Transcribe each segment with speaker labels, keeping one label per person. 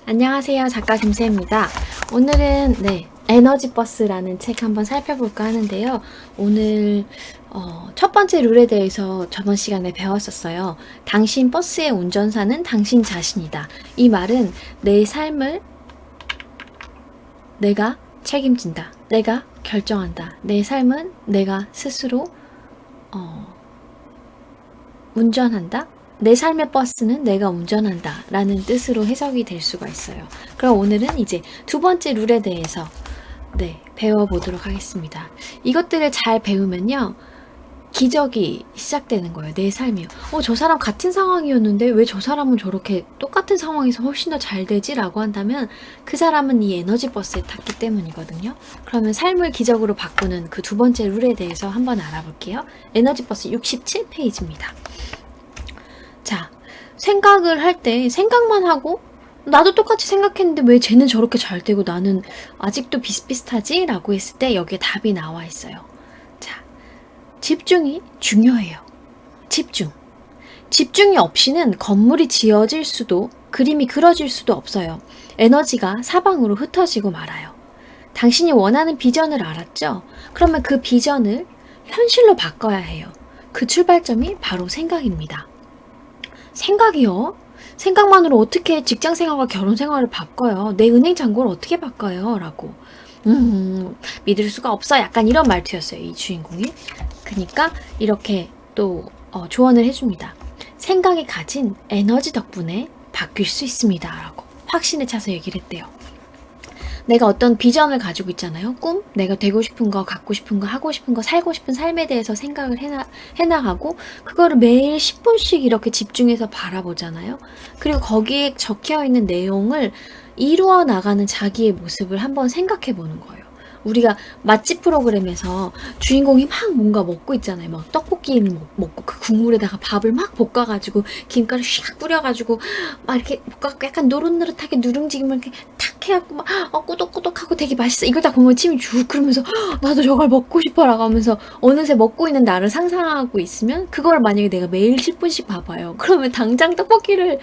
Speaker 1: 안녕하세요. 작가 김세입니다. 오늘은 에너지 버스라는 책 한번 살펴볼까 하는데요. 오늘 첫 번째 룰에 대해서 저번 시간에 배웠었어요. 당신 버스의 운전사는 당신 자신이다. 이 말은 내 삶을 내가 책임진다. 내가 결정한다. 내 삶은 내가 스스로 운전한다. 내 삶의 버스는 내가 운전한다 라는 뜻으로 해석이 될 수가 있어요. 그럼 오늘은 이제 두 번째 룰에 대해서 배워보도록 하겠습니다. 이것들을 잘 배우면요, 기적이 시작되는 거예요. 내 삶이요. 저 사람 같은 상황이었는데 왜 저 사람은 저렇게 똑같은 상황에서 훨씬 더 잘 되지? 라고 한다면 그 사람은 이 에너지 버스에 탔기 때문이거든요. 그러면 삶을 기적으로 바꾸는 그 두 번째 룰에 대해서 한번 알아볼게요. 에너지 버스 67페이지입니다. 자, 생각을 할 때 생각만 하고 나도 똑같이 생각했는데 왜 쟤는 저렇게 잘 되고 나는 아직도 비슷비슷하지? 라고 했을 때 여기에 답이 나와 있어요. 자, 집중이 중요해요. 집중이 없이는 건물이 지어질 수도 그림이 그려질 수도 없어요. 에너지가 사방으로 흩어지고 말아요. 당신이 원하는 비전을 알았죠? 그러면 그 비전을 현실로 바꿔야 해요. 그 출발점이 바로 생각입니다. 생각이요? 생각만으로 어떻게 직장생활과 결혼생활을 바꿔요? 내 은행 잔고를 어떻게 바꿔요? 라고. 믿을 수가 없어. 약간 이런 말투였어요, 이 주인공이. 그러니까 이렇게 또 조언을 해줍니다. 생각이 가진 에너지 덕분에 바뀔 수 있습니다. 라고 확신에 차서 얘기를 했대요. 내가 어떤 비전을 가지고 있잖아요. 꿈? 내가 되고 싶은 거, 갖고 싶은 거, 하고 싶은 거, 살고 싶은 삶에 대해서 생각을 해나가고 그거를 매일 10분씩 이렇게 집중해서 바라보잖아요. 그리고 거기에 적혀있는 내용을 이루어 나가는 자기의 모습을 한번 생각해 보는 거예요. 우리가 맛집 프로그램에서 주인공이 막 뭔가 먹고 있잖아요. 막 떡볶이를 먹고 그 국물에다가 밥을 막 볶아가지고 김가루 샥 뿌려가지고 막 이렇게 볶아갖고 약간 노릇노릇하게 누룽지기만 이렇게 탁 해갖고 막 꾸덕꾸덕하고 되게 맛있어. 이걸 딱 보면 침이 쭉 그러면서 나도 저걸 먹고 싶어라고 하면서 어느새 먹고 있는 나를 상상하고 있으면 그걸 만약에 내가 매일 10분씩 봐봐요. 그러면 당장 떡볶이를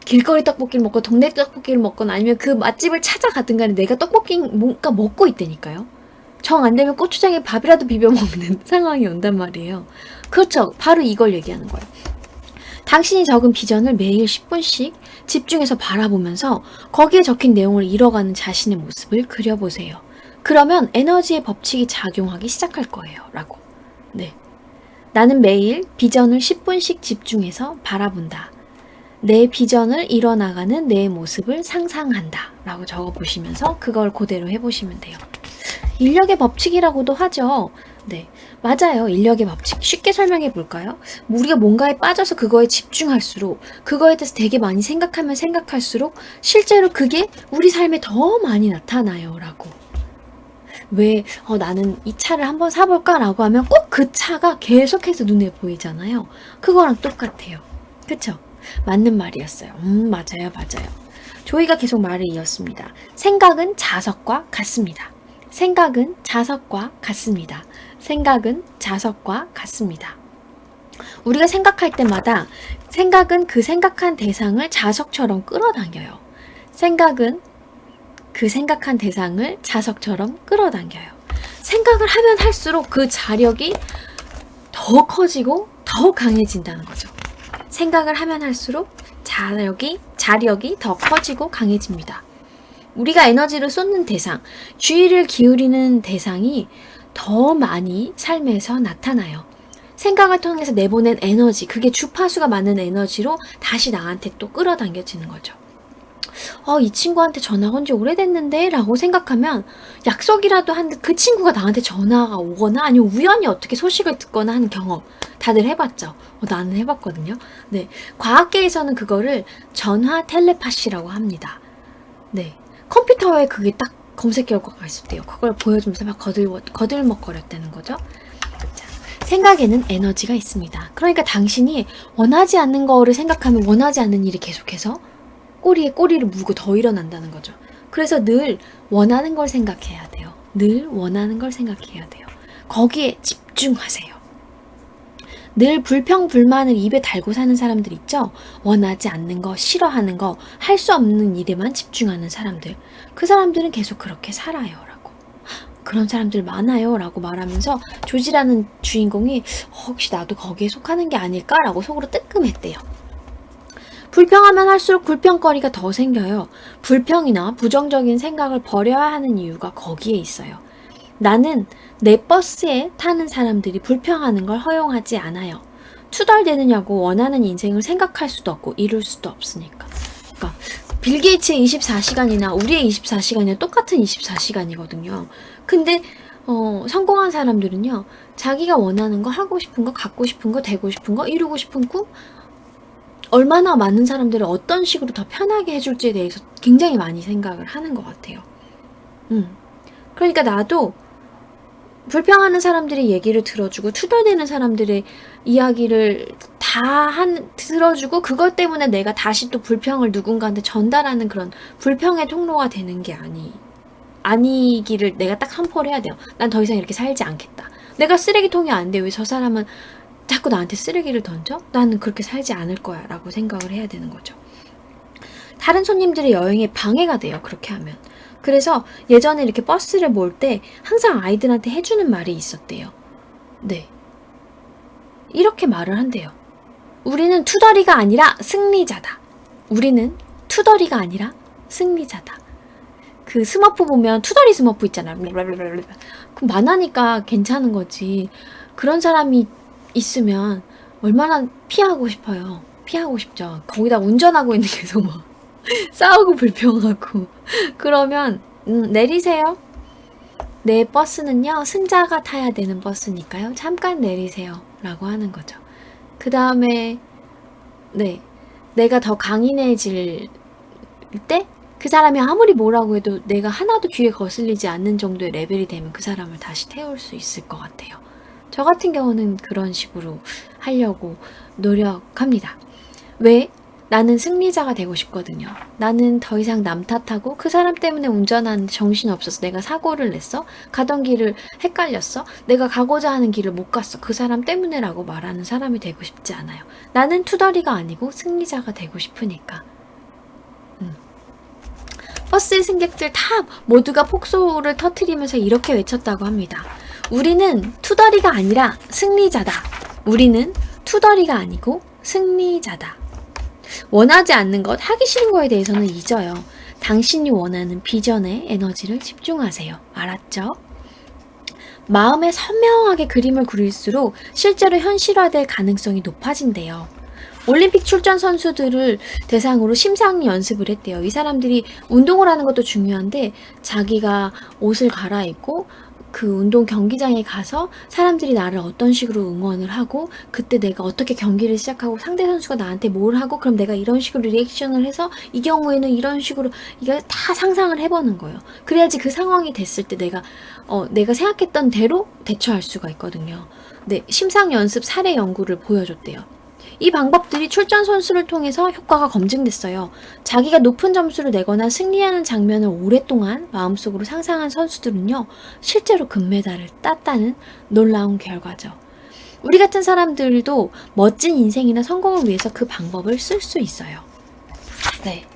Speaker 1: 길거리 떡볶이를 먹고 동네 떡볶이를 먹거나 아니면 그 맛집을 찾아가든 간에 내가 떡볶이 뭔가 먹고 있다니까요. 정 안 되면 고추장에 밥이라도 비벼 먹는 상황이 온단 말이에요. 그렇죠. 바로 이걸 얘기하는 거예요. 당신이 적은 비전을 매일 10분씩 집중해서 바라보면서 거기에 적힌 내용을 이뤄가는 자신의 모습을 그려보세요. 그러면 에너지의 법칙이 작용하기 시작할 거예요. 라고. 나는 매일 비전을 10분씩 집중해서 바라본다. 내 비전을 이뤄나가는 내 모습을 상상한다 라고 적어보시면서 그걸 그대로 해보시면 돼요. 인력의 법칙이라고도 하죠. 맞아요. 인력의 법칙. 쉽게 설명해 볼까요? 우리가 뭔가에 빠져서 그거에 집중할수록 그거에 대해서 되게 많이 생각하면 생각할수록 실제로 그게 우리 삶에 더 많이 나타나요 라고. 왜 나는 이 차를 한번 사볼까? 라고 하면 꼭 그 차가 계속해서 눈에 보이잖아요. 그거랑 똑같아요. 그쵸? 맞는 말이었어요. 맞아요. 조이가 계속 말을 이었습니다. 생각은 자석과 같습니다. 생각은 자석과 같습니다. 생각은 자석과 같습니다. 우리가 생각할 때마다 생각은 그 생각한 대상을 자석처럼 끌어당겨요. 생각은 그 생각한 대상을 자석처럼 끌어당겨요. 생각을 하면 할수록 그 자력이 더 커지고 더 강해진다는 거죠. 생각을 하면 할수록 자력이 더 커지고 강해집니다. 우리가 에너지를 쏟는 대상, 주의를 기울이는 대상이 더 많이 삶에서 나타나요. 생각을 통해서 내보낸 에너지, 그게 주파수가 맞는 에너지로 다시 나한테 또 끌어당겨지는 거죠. 이 친구한테 전화 온 지 오래됐는데 라고 생각하면 약속이라도 한 그 친구가 나한테 전화가 오거나 아니면 우연히 어떻게 소식을 듣거나 하는 경험 다들 해봤죠? 나는 해봤거든요. 과학계에서는 그거를 전화 텔레파시라고 합니다. 컴퓨터에 그게 딱 검색 결과가 있을 때요. 그걸 보여주면서 막 거들먹거렸다는 거죠. 생각에는 에너지가 있습니다. 그러니까 당신이 원하지 않는 거를 생각하면 원하지 않는 일이 계속해서 꼬리에 꼬리를 물고 더 일어난다는 거죠. 그래서 늘 원하는 걸 생각해야 돼요. 거기에 집중하세요. 늘 불평불만을 입에 달고 사는 사람들 있죠? 원하지 않는 거, 싫어하는 거, 할 수 없는 일에만 집중하는 사람들. 그 사람들은 계속 그렇게 살아요. 라고. 그런 사람들 많아요. 라고 말하면서 조지라는 주인공이 혹시 나도 거기에 속하는 게 아닐까? 라고 속으로 뜨끔했대요. 불평하면 할수록 불평거리가 더 생겨요. 불평이나 부정적인 생각을 버려야 하는 이유가 거기에 있어요. 나는 내 버스에 타는 사람들이 불평하는 걸 허용하지 않아요. 투덜대느냐고 원하는 인생을 생각할 수도 없고 이룰 수도 없으니까. 그러니까 빌 게이츠의 24시간이나 우리의 24시간이나 똑같은 24시간이거든요. 근데 성공한 사람들은요. 자기가 원하는 거, 하고 싶은 거, 갖고 싶은 거, 되고 싶은 거, 이루고 싶은 꿈, 얼마나 많은 사람들을 어떤 식으로 더 편하게 해줄지에 대해서 굉장히 많이 생각을 하는 것 같아요. 그러니까 나도 불평하는 사람들의 얘기를 들어주고 투덜대는 사람들의 이야기를 다 들어주고 그것 때문에 내가 다시 또 불평을 누군가한테 전달하는 그런 불평의 통로가 되는 게 아니기를 내가 딱 선포를 해야 돼요. 난 더 이상 이렇게 살지 않겠다. 내가 쓰레기통이 안 돼. 왜 저 사람은 자꾸 나한테 쓰레기를 던져? 나는 그렇게 살지 않을 거야 라고 생각을 해야 되는 거죠. 다른 손님들의 여행에 방해가 돼요. 그렇게 하면. 그래서 예전에 이렇게 버스를 몰 때 항상 아이들한테 해주는 말이 있었대요. 네. 이렇게 말을 한대요. 우리는 투덜이가 아니라 승리자다. 우리는 투덜이가 아니라 승리자다. 그 스머프 보면 투덜이 스머프 있잖아요. 그럼 만화니까 괜찮은 거지. 그런 사람이 있으면 얼마나 피하고 싶어요. 피하고 싶죠. 거기다 운전하고 있는 계속 막 싸우고 불평하고 그러면 내리세요. 내 버스는요 승자가 타야 되는 버스니까요 잠깐 내리세요 라고 하는 거죠. 그 다음에 내가 더 강인해질 때 그 사람이 아무리 뭐라고 해도 내가 하나도 귀에 거슬리지 않는 정도의 레벨이 되면 그 사람을 다시 태울 수 있을 것 같아요. 저 같은 경우는 그런 식으로 하려고 노력합니다. 왜? 나는 승리자가 되고 싶거든요. 나는 더 이상 남 탓하고 그 사람 때문에 운전하는데 정신없어서 내가 사고를 냈어? 가던 길을 헷갈렸어? 내가 가고자 하는 길을 못 갔어. 그 사람 때문에 라고 말하는 사람이 되고 싶지 않아요. 나는 투덜이가 아니고 승리자가 되고 싶으니까. 버스의 승객들 다 모두가 폭소를 터뜨리면서 이렇게 외쳤다고 합니다. 우리는 투덜이가 아니라 승리자다. 우리는 투덜이가 아니고 승리자다. 원하지 않는 것, 하기 싫은 거에 대해서는 잊어요. 당신이 원하는 비전에 에너지를 집중하세요. 알았죠? 마음에 선명하게 그림을 그릴수록 실제로 현실화될 가능성이 높아진대요. 올림픽 출전 선수들을 대상으로 심상 연습을 했대요. 이 사람들이 운동을 하는 것도 중요한데 자기가 옷을 갈아입고 그 운동 경기장에 가서 사람들이 나를 어떤 식으로 응원을 하고 그때 내가 어떻게 경기를 시작하고 상대 선수가 나한테 뭘 하고 그럼 내가 이런 식으로 리액션을 해서 이 경우에는 이런 식으로 이거 다 상상을 해보는 거예요. 그래야지 그 상황이 됐을 때 내가 생각했던 대로 대처할 수가 있거든요. 네, 심상 연습 사례 연구를 보여줬대요. 이 방법들이 출전 선수를 통해서 효과가 검증됐어요. 자기가 높은 점수를 내거나 승리하는 장면을 오랫동안 마음속으로 상상한 선수들은요. 실제로 금메달을 땄다는 놀라운 결과죠. 우리 같은 사람들도 멋진 인생이나 성공을 위해서 그 방법을 쓸 수 있어요. 네.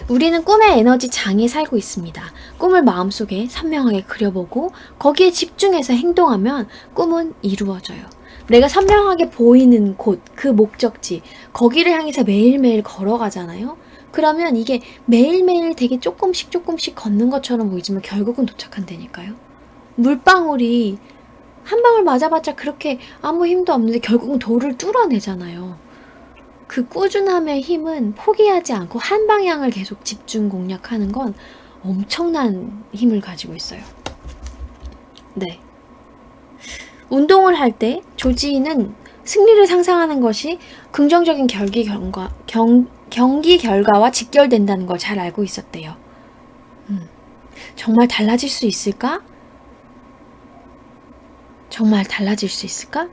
Speaker 1: 우리는 꿈의 에너지 장에 살고 있습니다. 꿈을 마음속에 선명하게 그려보고 거기에 집중해서 행동하면 꿈은 이루어져요. 내가 선명하게 보이는 곳, 그 목적지, 거기를 향해서 매일매일 걸어가잖아요. 그러면 이게 매일매일 되게 조금씩 걷는 것처럼 보이지만 결국은 도착한다니까요. 물방울이 한 방울 맞아봤자 그렇게 아무 힘도 없는데 결국은 돌을 뚫어내잖아요. 그 꾸준함의 힘은 포기하지 않고 한 방향을 계속 집중 공략하는 건 엄청난 힘을 가지고 있어요. 네. 운동을 할 때 조지는 승리를 상상하는 것이 긍정적인 경기 결과와 직결된다는 걸 잘 알고 있었대요. 정말 달라질 수 있을까? 정말 달라질 수 있을까?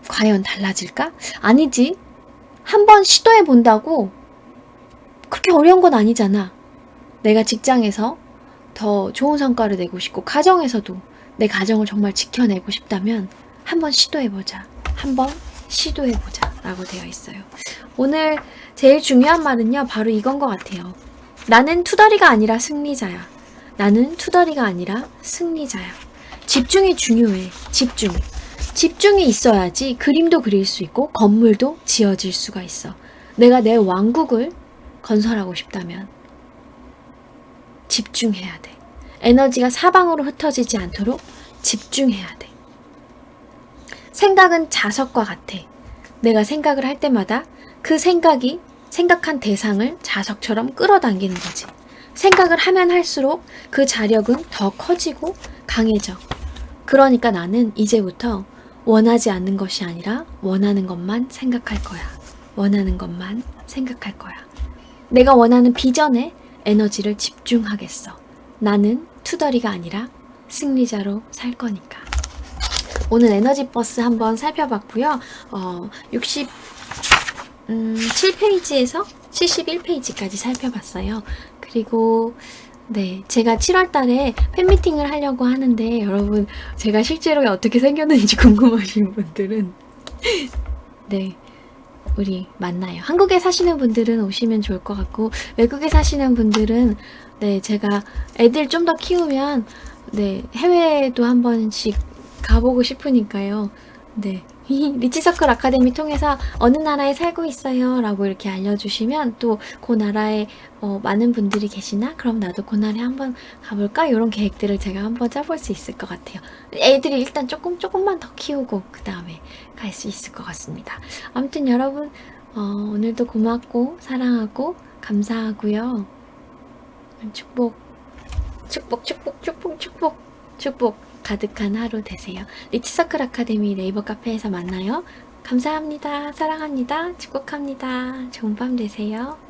Speaker 1: 과연 달라질까? 아니지. 한번 시도해 본다고 그렇게 어려운 건 아니잖아. 내가 직장에서 더 좋은 성과를 내고 싶고 가정에서도 내 가정을 정말 지켜내고 싶다면 한번 시도해보자. 한번 시도해보자. 라고 되어 있어요. 오늘 제일 중요한 말은요. 바로 이건 것 같아요. 나는 투덜이가 아니라 승리자야. 나는 투덜이가 아니라 승리자야. 집중이 중요해. 집중. 집중이 있어야지 그림도 그릴 수 있고 건물도 지어질 수가 있어. 내가 내 왕국을 건설하고 싶다면 집중해야 돼. 에너지가 사방으로 흩어지지 않도록 집중해야 돼. 생각은 자석과 같아. 내가 생각을 할 때마다 그 생각이 생각한 대상을 자석처럼 끌어당기는 거지. 생각을 하면 할수록 그 자력은 더 커지고 강해져. 그러니까 나는 이제부터 원하지 않는 것이 아니라 원하는 것만 생각할 거야. 원하는 것만 생각할 거야. 내가 원하는 비전에 에너지를 집중하겠어. 나는 투덜이가 아니라 승리자로 살 거니까. 오늘 에너지 버스 한번 살펴봤고요. 67페이지에서 71페이지까지 살펴봤어요. 그리고 네, 제가 7월 달에 팬미팅을 하려고 하는데 여러분 제가 실제로 어떻게 생겼는지 궁금하신 분들은 네, 우리 만나요. 한국에 사시는 분들은 오시면 좋을 것 같고 외국에 사시는 분들은 네, 제가 애들 좀 더 키우면 네, 해외에도 한 번씩 가보고 싶으니까요. 네. 리치서클 아카데미 통해서 어느 나라에 살고 있어요 라고 이렇게 알려주시면 또 그 나라에 많은 분들이 계시나? 그럼 나도 그 나라에 한번 가볼까? 이런 계획들을 제가 한번 짜볼 수 있을 것 같아요. 애들이 일단 조금만 더 키우고 그 다음에 갈 수 있을 것 같습니다. 아무튼 여러분 오늘도 고맙고 사랑하고 감사하고요. 축복 가득한 하루 되세요. 리치서클 아카데미 네이버 카페에서 만나요. 감사합니다. 사랑합니다. 축복합니다. 좋은 밤 되세요.